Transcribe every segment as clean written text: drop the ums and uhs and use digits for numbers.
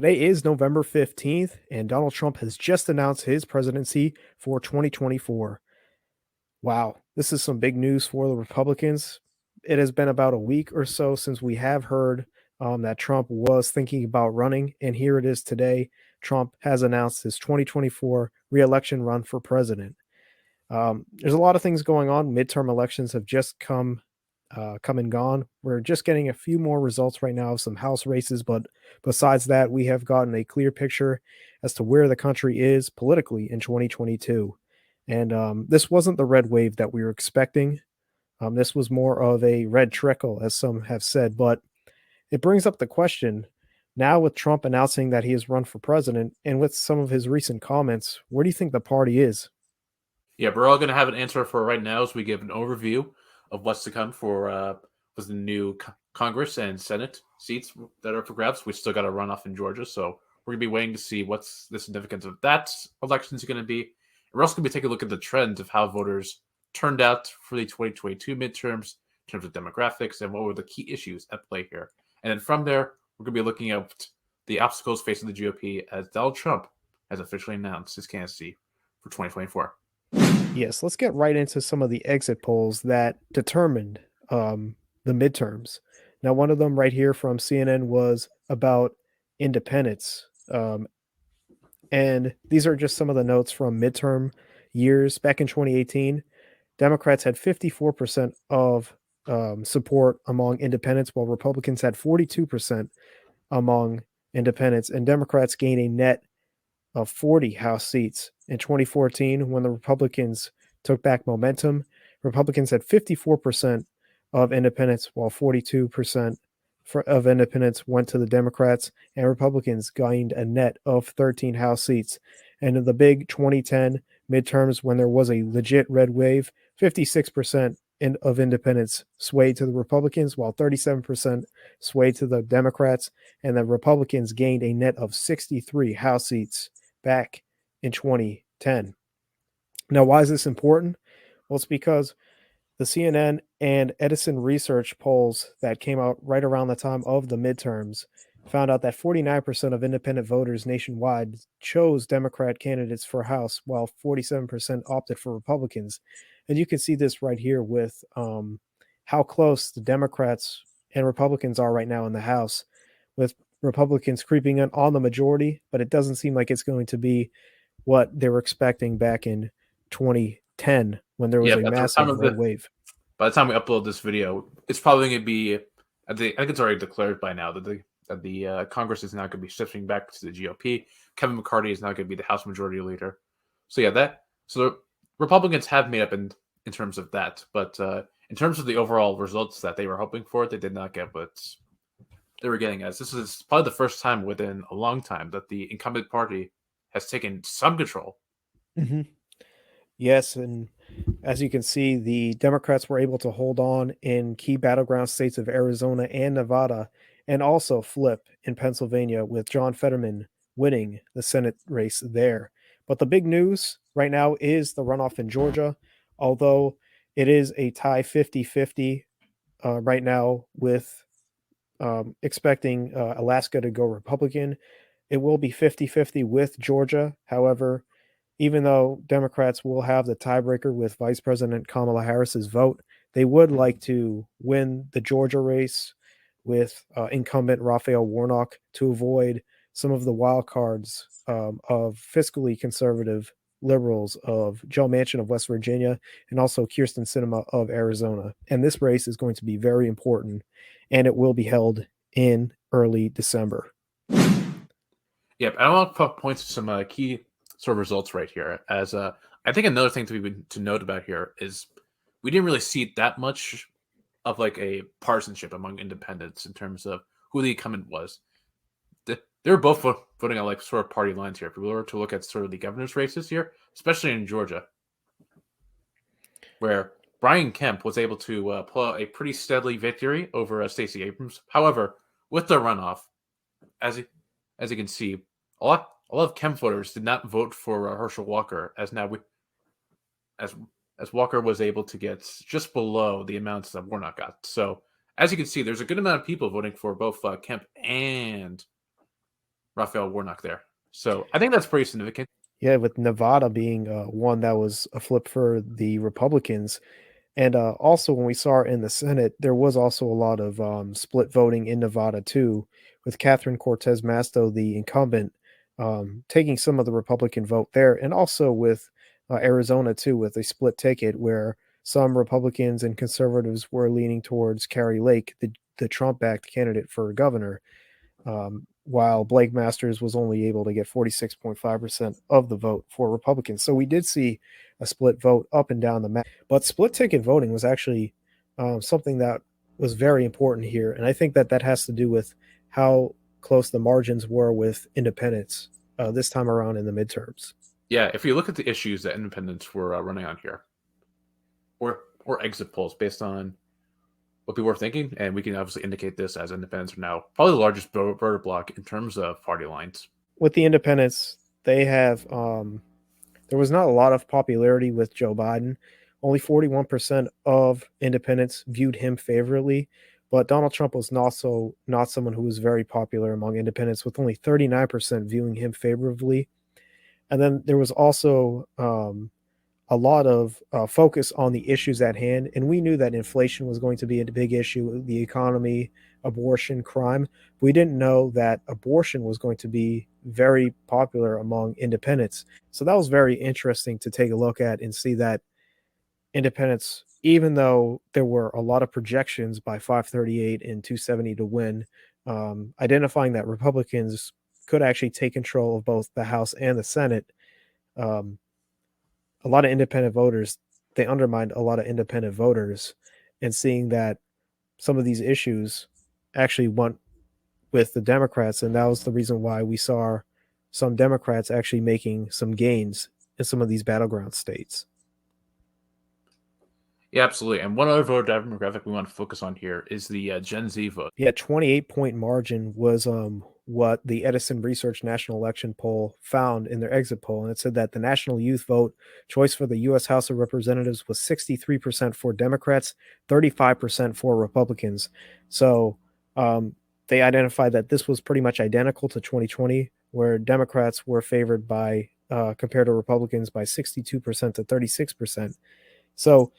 Today is November 15th, and Donald Trump has just announced his presidency for 2024. Wow, this is some big news for the Republicans. It has been about a week or so since we have heard that Trump was thinking about running, and here it is today. Trump has announced his 2024 reelection run for president. There's a lot of things going on. Midterm elections have just come and gone. We're just getting a few more results right now of some House races, but besides that, we have gotten a clear picture as to where the country is politically in 2022. And this wasn't the red wave that we were expecting. This was more of a red trickle, as some have said. But it brings up the question now, with Trump announcing that he has run for president and with some of his recent comments, where do you think the party is? Yeah, we're all going to have an answer for right now as we give an overview of what's to come for the new Congress and Senate seats that are for grabs. We still got a runoff in Georgia, so we're going to be waiting to see what's the significance of that election is going to be. We're also going to be taking a look at the trends of how voters turned out for the 2022 midterms in terms of demographics and what were the key issues at play here. And then from there, we're going to be looking at the obstacles facing the GOP as Donald Trump has officially announced his candidacy for 2024. Yes, let's get right into some of the exit polls that determined the midterms. Now, one of them right here from CNN was about independence. And these are just some of the notes from midterm years. Back in 2018, Democrats had 54% of support among independents, while Republicans had 42% among independents. And Democrats gained a net of 40 House seats. In 2014, when the Republicans took back momentum, Republicans had 54% of independents, while 42% of independents went to the Democrats, and Republicans gained a net of 13 House seats. And in the big 2010 midterms, when there was a legit red wave, 56% of independents swayed to the Republicans, while 37% swayed to the Democrats, and the Republicans gained a net of 63 House seats back in 2010. Now, why is this important? Well, it's because the CNN and Edison Research polls that came out right around the time of the midterms found out that 49% of independent voters nationwide chose Democrat candidates for House, while 47% opted for Republicans. And you can see this right here with how close the Democrats and Republicans are right now in the House, with Republicans creeping in on the majority, but it doesn't seem like it's going to be what they were expecting back in 2010 when there was a massive red wave. By the time we upload this video, it's probably going to be, I think it's already declared by now that the Congress is now going to be shifting back to the GOP. Kevin McCarthy is now going to be the House Majority Leader. So yeah, so the Republicans have made up in terms of that, but in terms of the overall results that they were hoping for, they did not get what they were getting. As this is probably the first time within a long time that the incumbent party has taken some control. Mm-hmm. Yes, and as you can see, the Democrats were able to hold on in key battleground states of Arizona and Nevada, and also flip in Pennsylvania, with John Fetterman winning the Senate race there. But the big news right now is the runoff in Georgia, although it is a tie 50-50 right now, with expecting Alaska to go Republican. It will be 50-50 with Georgia. However, even though Democrats will have the tiebreaker with Vice President Kamala Harris's vote, they would like to win the Georgia race with incumbent Raphael Warnock to avoid some of the wild cards of fiscally conservative liberals of Joe Manchin of West Virginia and also Kyrsten Sinema of Arizona. And this race is going to be very important, and it will be held in early December. Yep, I want to point to some key sort of results right here. As I think another thing to note about here is we didn't really see that much of like a partisanship among independents in terms of who the incumbent was. They were both voting on like sort of party lines here. If we were to look at sort of the governor's races here, especially in Georgia, where Brian Kemp was able to pull out a pretty steadily victory over Stacey Abrams. However, with the runoff, as you can see, a lot of Kemp voters did not vote for Herschel Walker, as Walker was able to get just below the amounts that Warnock got. So as you can see, there's a good amount of people voting for both Kemp and Raphael Warnock there. So I think that's pretty significant. Yeah, with Nevada being one that was a flip for the Republicans. And also, when we saw it in the Senate, there was also a lot of split voting in Nevada, too, with Catherine Cortez Masto, the incumbent, taking some of the Republican vote there. And also with Arizona, too, with a split ticket where some Republicans and conservatives were leaning towards Carrie Lake, the Trump backed candidate for governor, while Blake Masters was only able to get 46.5% of the vote for Republicans. So we did see a split vote up and down the map. But split ticket voting was actually something that was very important here. And I think that that has to do with how close the margins were with independents this time around in the midterms. Yeah, if you look at the issues that independents were running on here, or exit polls based on what people were thinking, and we can obviously indicate this as independents are now probably the largest voter bloc in terms of party lines. With the independents, they have there was not a lot of popularity with Joe Biden. Only 41% of independents viewed him favorably, but Donald Trump was also not someone who was very popular among independents, with only 39% viewing him favorably. And then there was also a lot of focus on the issues at hand. And we knew that inflation was going to be a big issue, the economy, abortion, crime. We didn't know that abortion was going to be very popular among independents. So that was very interesting to take a look at and see that independents, even though there were a lot of projections by 538 and 270 to win, identifying that Republicans could actually take control of both the House and the Senate. A lot of independent voters, they undermined a lot of independent voters, and seeing that some of these issues actually went with the Democrats. And that was the reason why we saw some Democrats actually making some gains in some of these battleground states. Yeah, absolutely. And one other voter demographic we want to focus on here is the Gen Z vote. Yeah, 28-point margin was what the Edison Research National Election Poll found in their exit poll. And it said that the national youth vote choice for the U.S. House of Representatives was 63% for Democrats, 35% for Republicans. So they identified that this was pretty much identical to 2020, where Democrats were favored by compared to Republicans by 62% to 36%. So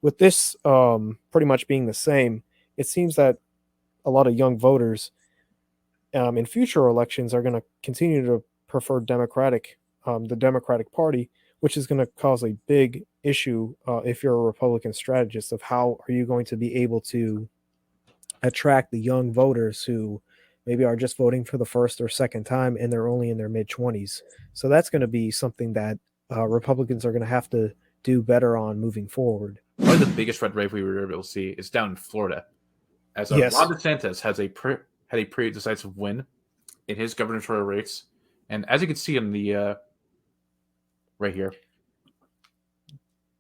with this pretty much being the same, it seems that a lot of young voters in future elections are going to continue to prefer the Democratic Party, which is going to cause a big issue if you're a Republican strategist of how are you going to be able to attract the young voters who maybe are just voting for the first or second time and they're only in their mid-20s. So that's going to be something that Republicans are going to have to do better on moving forward. Probably the biggest red wave we were able to see is down in Florida, as Yes. Ron DeSantis had a pretty decisive win in his gubernatorial race, and as you can see in the right here,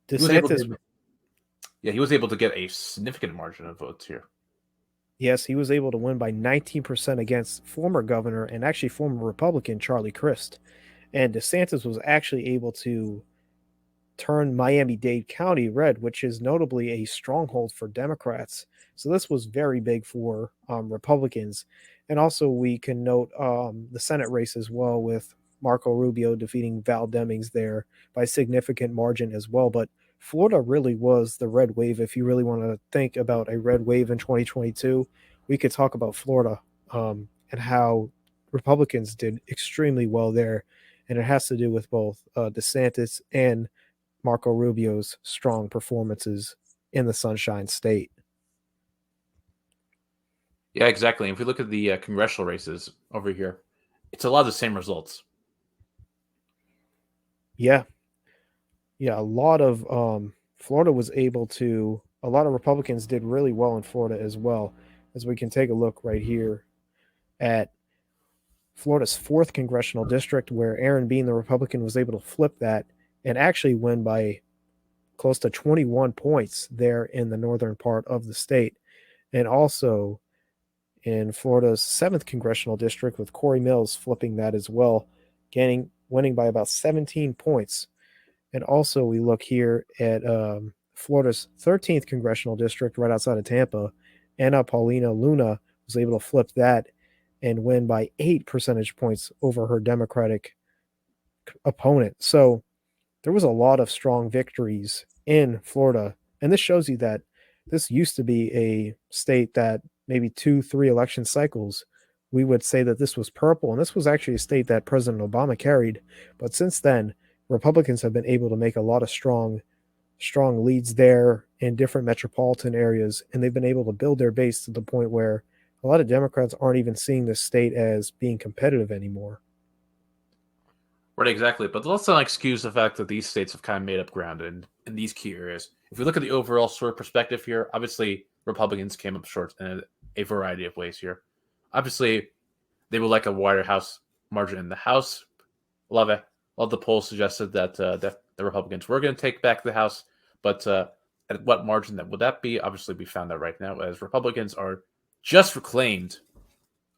DeSantis, he was able to get a significant margin of votes here. Yes, he was able to win by 19% against former governor and actually former Republican Charlie Crist. And DeSantis was actually able to turn Miami-Dade County red, which is notably a stronghold for Democrats. So this was very big for Republicans. And also we can note the Senate race as well, with Marco Rubio defeating Val Demings there by a significant margin as well. But Florida really was the red wave. If you really want to think about a red wave in 2022, we could talk about Florida and how Republicans did extremely well there. And it has to do with both DeSantis and Marco Rubio's strong performances in the Sunshine State. Yeah, exactly. If we look at the congressional races over here, it's a lot of the same results. Yeah. Yeah, a lot of Florida was able to, a lot of Republicans did really well in Florida as well, as we can take a look right here at Florida's 4th congressional district, where Aaron Bean, the Republican, was able to flip that and actually win by close to 21 points there in the northern part of the state. And also in Florida's 7th congressional district, with Corey Mills flipping that as well, winning by about 17 points. And also we look here at Florida's 13th congressional district right outside of Tampa. Anna Paulina Luna was able to flip that and win by 8 percentage points over her Democratic opponent. So there was a lot of strong victories in Florida. And this shows you that this used to be a state that maybe 2, 3 election cycles, we would say that this was purple. And this was actually a state that President Obama carried. But since then, Republicans have been able to make a lot of strong leads there in different metropolitan areas. And they've been able to build their base to the point where a lot of Democrats aren't even seeing this state as being competitive anymore. Right, exactly. But let's not excuse the fact that these states have kind of made up ground in these key areas. If we look at the overall sort of perspective here, obviously Republicans came up short in a variety of ways here. Obviously, they would like a wider House margin in the House. A lot of the polls suggested that the Republicans were going to take back the House, but at what margin would that be? Obviously, we found out right now as Republicans are just reclaimed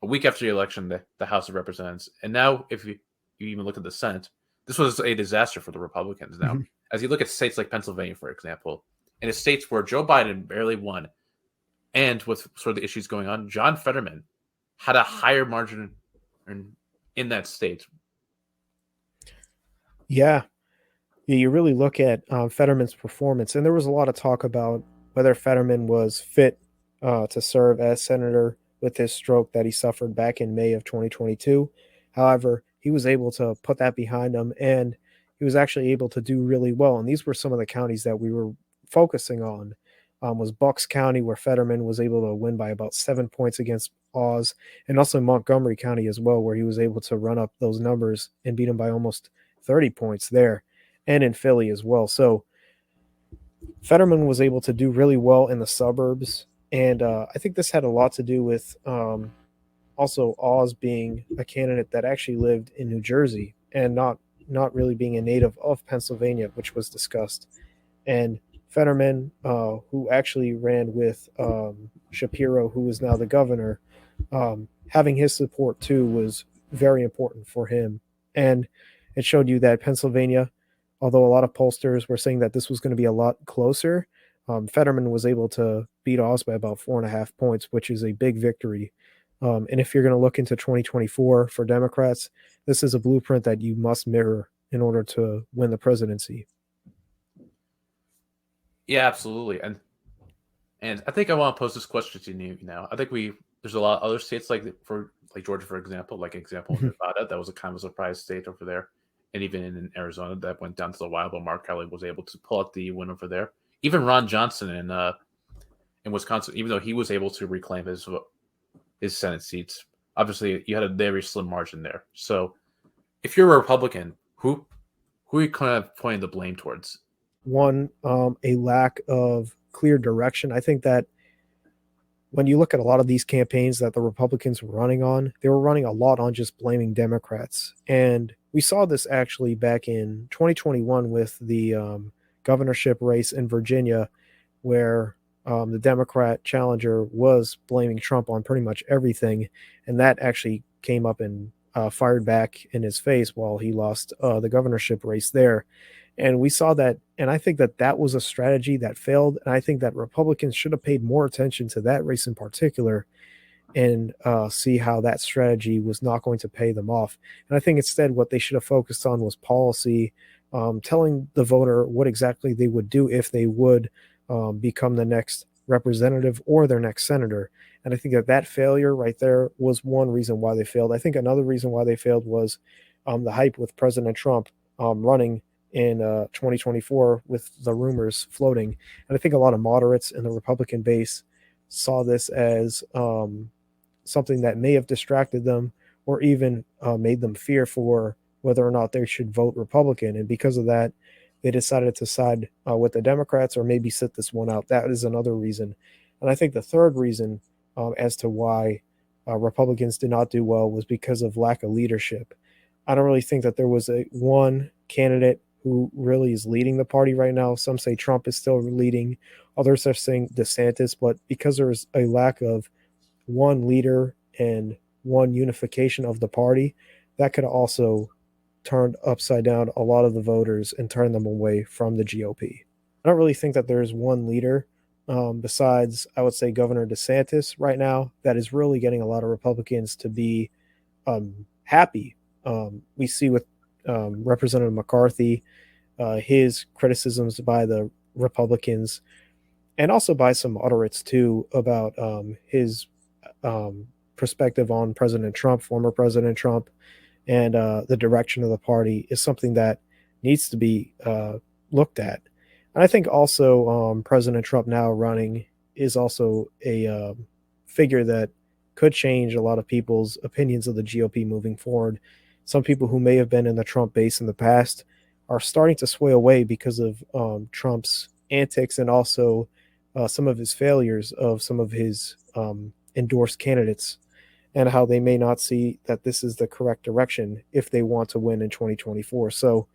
a week after the election the House of Representatives, and now if you even look at the Senate, this was a disaster for the Republicans. Now, as you look at states like Pennsylvania, for example, and it's states where Joe Biden barely won, and with sort of the issues going on, John Fetterman had a higher margin in that state. Yeah, you really look at Fetterman's performance, and there was a lot of talk about whether Fetterman was fit to serve as senator with his stroke that he suffered back in May of 2022. However, he was able to put that behind him, and he was actually able to do really well. And these were some of the counties that we were focusing on. Was Bucks County, where Fetterman was able to win by about 7 points against Oz, and also Montgomery County as well, where he was able to run up those numbers and beat him by almost 30 points there, and in Philly as well. So Fetterman was able to do really well in the suburbs, and I think this had a lot to do with also Oz being a candidate that actually lived in New Jersey and not really being a native of Pennsylvania, which was discussed. And Fetterman, who actually ran with Shapiro, who is now the governor, having his support too was very important for him. And it showed you that Pennsylvania, although a lot of pollsters were saying that this was going to be a lot closer, Fetterman was able to beat Oz by about 4.5 points, which is a big victory. And if you're going to look into 2024 for Democrats, this is a blueprint that you must mirror in order to win the presidency. Yeah, absolutely. And I think I want to pose this question to you now. I think there's a lot of other states like Georgia, for example, Nevada, that was a kind of a surprise state over there. And even in Arizona, that went down to the wire, but Mark Kelly was able to pull out the win over there. Even Ron Johnson in Wisconsin, even though he was able to reclaim his Senate seats, obviously you had a very slim margin there. So if you're a Republican, who are you kind of pointing the blame towards? One, a lack of clear direction. I think that when you look at a lot of these campaigns that the Republicans were running on, they were running a lot on just blaming Democrats. And we saw this actually back in 2021 with the governorship race in Virginia, where the Democrat challenger was blaming Trump on pretty much everything. And that actually came up and fired back in his face while he lost the governorship race there. And we saw that, and I think that that was a strategy that failed. And I think that Republicans should have paid more attention to that race in particular and see how that strategy was not going to pay them off. And I think instead what they should have focused on was policy, telling the voter what exactly they would do if they would become the next representative or their next senator. And I think that failure right there was one reason why they failed. I think another reason why they failed was the hype with President Trump running in 2024 with the rumors floating. And I think a lot of moderates in the Republican base saw this as something that may have distracted them or even made them fear for whether or not they should vote Republican. And because of that, they decided to side with the Democrats or maybe sit this one out. That is another reason. And I think the third reason as to why Republicans did not do well was because of lack of leadership. I don't really think that there was one candidate who really is leading the party right now. Some say Trump is still leading. Others are saying DeSantis. But because there's a lack of one leader and one unification of the party, that could also turned upside down a lot of the voters and turned them away from the GOP. I don't really think that there's one leader besides, I would say, Governor DeSantis right now, that is really getting a lot of Republicans to be happy. We see with Representative McCarthy, his criticisms by the Republicans, and also by some moderates too, about his perspective on President Trump, former President Trump, and the direction of the party is something that needs to be looked at. And I think also President Trump now running is also a figure that could change a lot of people's opinions of the GOP moving forward. Some people who may have been in the Trump base in the past are starting to sway away because of Trump's antics and also some of his failures of some of his endorsed candidates, and how they may not see that this is the correct direction if they want to win in 2024. So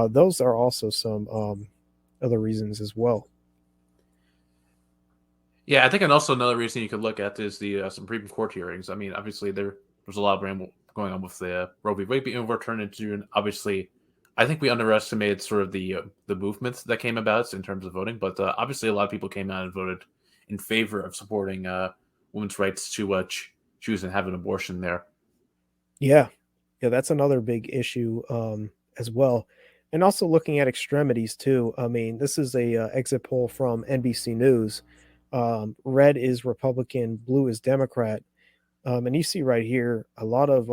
those are also some other reasons as well. Yeah, I think, and also another reason you could look at is the Supreme Court hearings. I mean, obviously there's a lot of ramble going on with the Roe v. Wade being overturned in June. Obviously, I think we underestimated sort of the movements that came about in terms of voting, but obviously a lot of people came out and voted in favor of supporting women's rights to choose and have an abortion there. Yeah, yeah, that's another big issue as well. And also looking at extremities too. I mean, this is a exit poll from NBC News. Red is Republican, blue is Democrat. And you see right here a lot of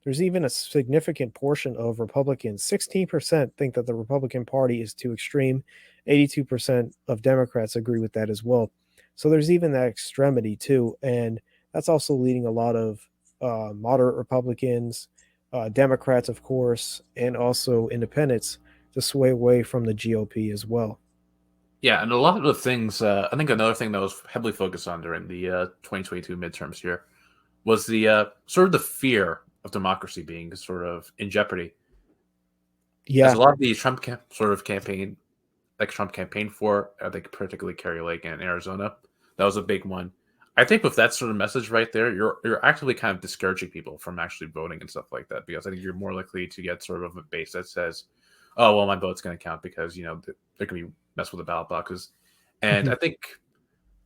there's even a significant portion of Republicans. 16% think that the Republican Party is too extreme. 82% of Democrats agree with that as well. So there's even that extremity too, and that's also leading a lot of moderate Republicans, Democrats, of course, and also independents to sway away from the GOP as well. Yeah, and a lot of the things, I think another thing that was heavily focused on during the 2022 midterms here was the sort of the fear of democracy being sort of in jeopardy. As Yeah, a lot of the Trump sort of campaign, like Trump campaigned for, I think particularly Kerry Lake in Arizona, that was a big one. I think with that sort of message right there, you're actively kind of discouraging people from actually voting and stuff like that, because I think you're more likely to get sort of a base that says, "Oh, well, my vote's going to count because there can be mess with the ballot boxes," and mhm, I think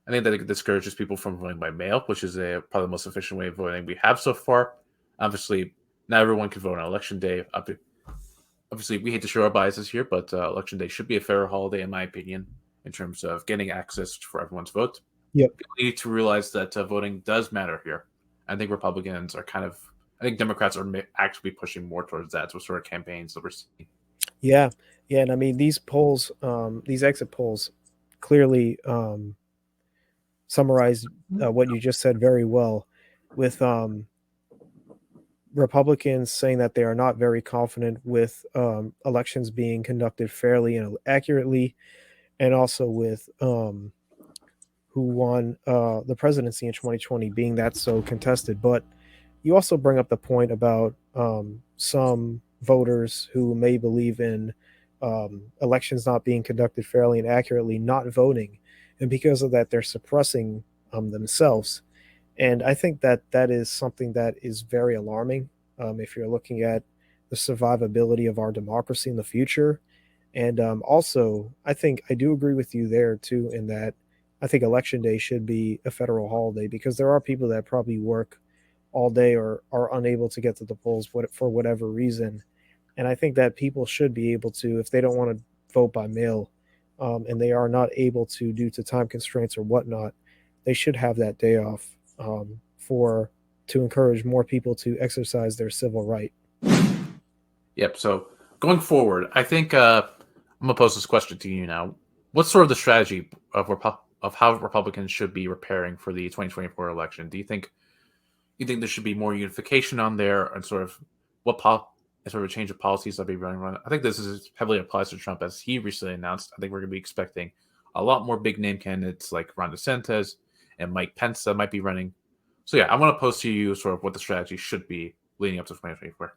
that it discourages people from voting by mail, which is probably the most efficient way of voting we have so far. Obviously, not everyone can vote on election day. Obviously, we hate to show our biases here, but election day should be a fair holiday, in my opinion, in terms of getting access for everyone's vote. yep. People need to realize that voting does matter here. I think Republicans are I think Democrats are actually pushing more towards that, sort of campaigns that we're seeing. Yeah, yeah, and I mean these polls, these exit polls, clearly summarize what you just said very well, with Republicans saying that they are not very confident with elections being conducted fairly and accurately, and also with who won the presidency in 2020 being that so contested. But you also bring up the point about some voters who may believe in elections not being conducted fairly and accurately, not voting, and because of that, they're suppressing themselves. And I think that that is something that is very alarming if you're looking at the survivability of our democracy in the future. And also, I think I do agree with you there too, in that I think election day should be a federal holiday, because there are people that probably work all day or are unable to get to the polls for whatever reason. And I think that people should be able to, if they don't want to vote by mail, and they are not able to due to time constraints or whatnot, they should have that day off for to encourage more people to exercise their civil right. Yep. So going forward, I think I'm gonna pose this question to you now. What's sort of the strategy of how Republicans should be preparing for the 2024 election? Do you think there should be more unification on there, and sort of sort of a change of policies that be running? I think this is heavily applies to Trump, as he recently announced. I think we're going to be expecting a lot more big name candidates like Ron DeSantis and Mike Pence that might be running. So yeah, I want to pose to you sort of what the strategy should be leading up to 2024.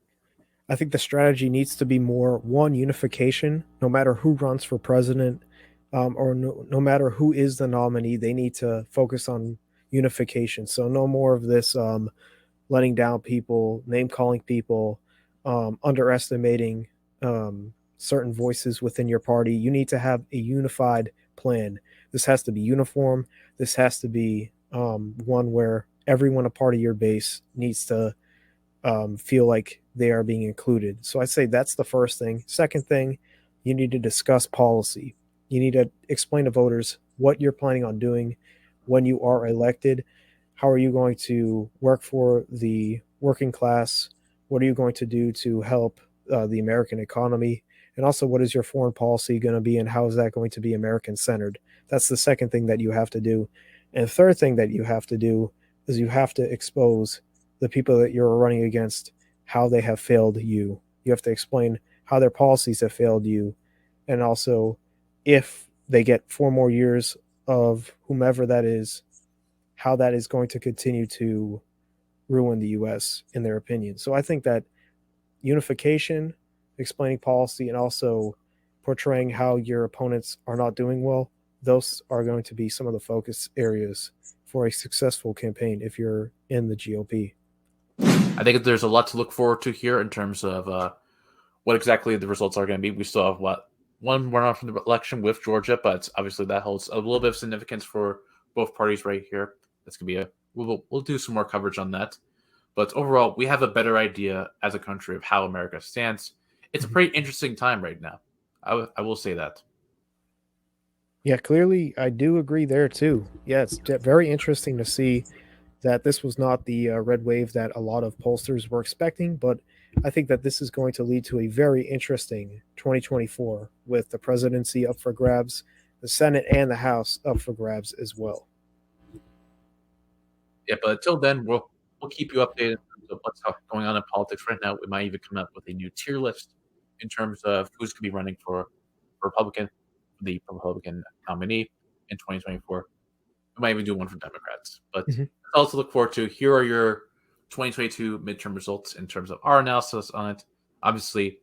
I think the strategy needs to be more one unification, no matter who runs for president, or no matter who is the nominee, they need to focus on unification. So no more of this letting down people, name calling people, underestimating certain voices within your party. You need to have a unified plan. This has to be uniform. This has to be one where everyone a part of your base needs to feel like they are being included. So I say that's the first thing. Second thing, you need to discuss policy. You need to explain to voters what you're planning on doing when you are elected. How are you going to work for the working class? What are you going to do to help the American economy? And also, what is your foreign policy going to be, and how is that going to be American centered? That's the second thing that you have to do. And the third thing that you have to do is you have to expose the people that you're running against, how they have failed you. You have to explain how their policies have failed you. And also, if they get 4 more years of whomever that is, how that is going to continue to ruin the US in their opinion. So I think that unification, explaining policy, and also portraying how your opponents are not doing well, those are going to be some of the focus areas for a successful campaign if you're in the GOP. I think there's a lot to look forward to here in terms of what exactly the results are going to be. We still have one runoff from the election with Georgia, but obviously that holds a little bit of significance for both parties right here. That's going to be we'll do some more coverage on that. But overall, we have a better idea as a country of how America stands. It's a pretty interesting time right now. I will say that. Yeah, clearly I do agree there too. Yeah, it's very interesting to see that this was not the red wave that a lot of pollsters were expecting, but I think that this is going to lead to a very interesting 2024 with the presidency up for grabs, the Senate and the House up for grabs as well. Yeah, but until then, we'll keep you updated in terms of what's going on in politics right now. We might even come up with a new tier list in terms of who's going to be running for Republican, the Republican nominee in 2024. We might even do one for Democrats. But Mhm. all to look forward to. Here are your 2022 midterm results in terms of our analysis on it. Obviously,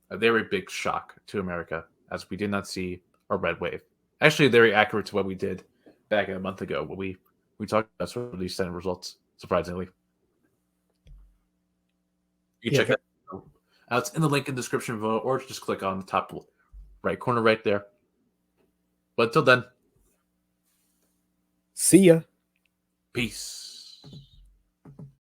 a very big shock to America as we did not see a red wave. Actually, very accurate to what we did back a month ago when we talked about sort of these Senate results, surprisingly. You can Yeah, check that out. It's in the link in the description below, or just click on the top right corner right there. But until then, see ya. peace.